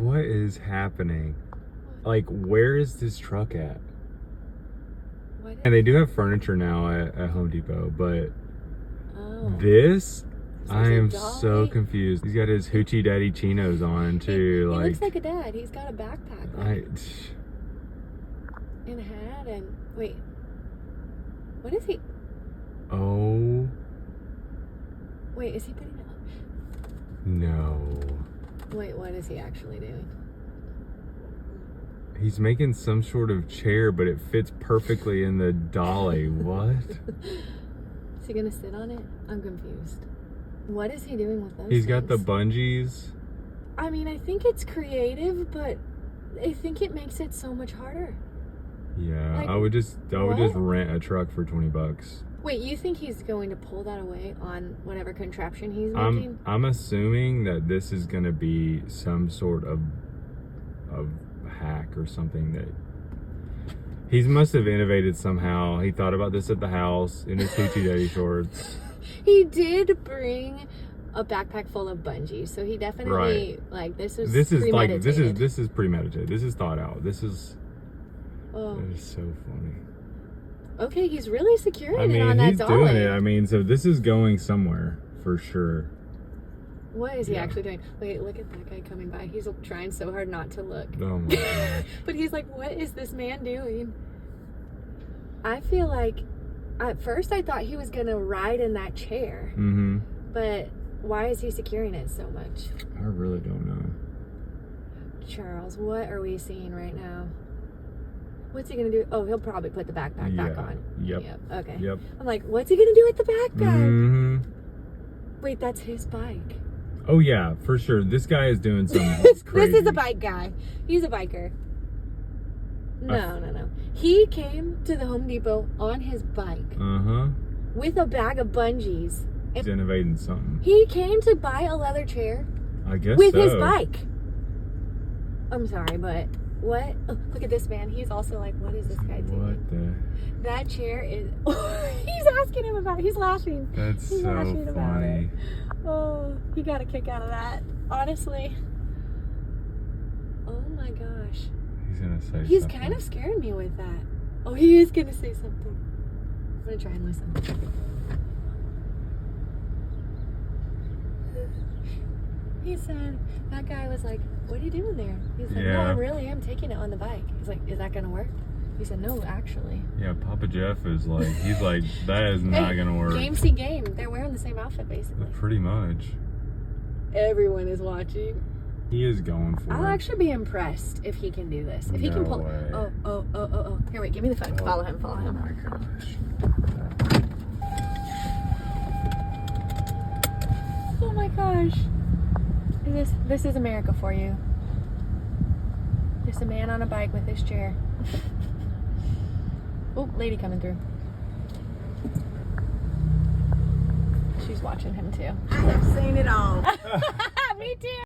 What is happening? Like, where is this truck at? And they do have furniture now at Home Depot, but this, I am so confused. He's got his Hoochie Daddy chinos on too. He looks like a dad. He's got a backpack on. And a hat and wait. What is he? Oh. Wait, is he putting it on? No. Wait, what is he actually doing? He's making some sort of chair, but it fits perfectly in the dolly. What? Is he gonna sit on it? I'm confused. What is he doing with those He's got the things? bungees. I mean, I think it's creative, but I think it makes it so much harder. Yeah, Like, I would just rent a truck for $20. Wait, you think he's going to pull that away on whatever contraption he's making? I'm assuming that this is gonna be some sort of hack or something that he must have innovated somehow. He thought about this at the house in his Hoochie Daddy shorts. He did bring a backpack full of bungees, so he definitely like this is premeditated. This is premeditated. This is thought out. This is that is so funny. Okay, he's really securing it on that he's dolly. doing it. I mean, so this is going somewhere for sure. What is he actually doing? Wait, look at that guy coming by. He's trying so hard not to look. Oh my gosh. But he's like, what is this man doing? I feel like at first I thought he was gonna ride in that chair. Mm-hmm. But why is he securing it so much? I really don't know. Charles, what are we seeing right now? What's he gonna do? Oh, he'll probably put the backpack back on. Yep. Okay. Yep. I'm like, what's he gonna do with the backpack? Mm-hmm. Wait, that's his bike. Oh yeah, for sure. This guy is doing something crazy. This is a bike guy. He's a biker. No. He came to the Home Depot on his bike. With a bag of bungees. He's innovating something. He came to buy a leather chair. I guess with so. his bike. I'm sorry, but what? Oh, look at this man. He's also like, what is this guy doing? What the? That chair is. He's asking him about it. He's laughing. He's laughing so funny. Oh, he got a kick out of that. Honestly. Oh my gosh. He's gonna say He's something. kind of scared me with that. Oh, he is gonna say something. I'm gonna try and listen. He said, that guy was like, what are you doing there? He's like, no, I really am taking it on the bike. He's like, is that gonna work? He said, no, actually. Yeah, Papa Jeff is like, he's like, that is not gonna work. Game, see, game. They're wearing the same outfit, basically. Pretty much. Everyone is watching. He is going for it. I'll actually be impressed if he can do this. If he can pull. Way. Oh. Here, wait, give me the phone. Follow him. Oh my gosh. Oh my gosh. This is America for you. Just a man on a bike with his chair. Oh, lady coming through. She's watching him too. I have seen it all. Me too.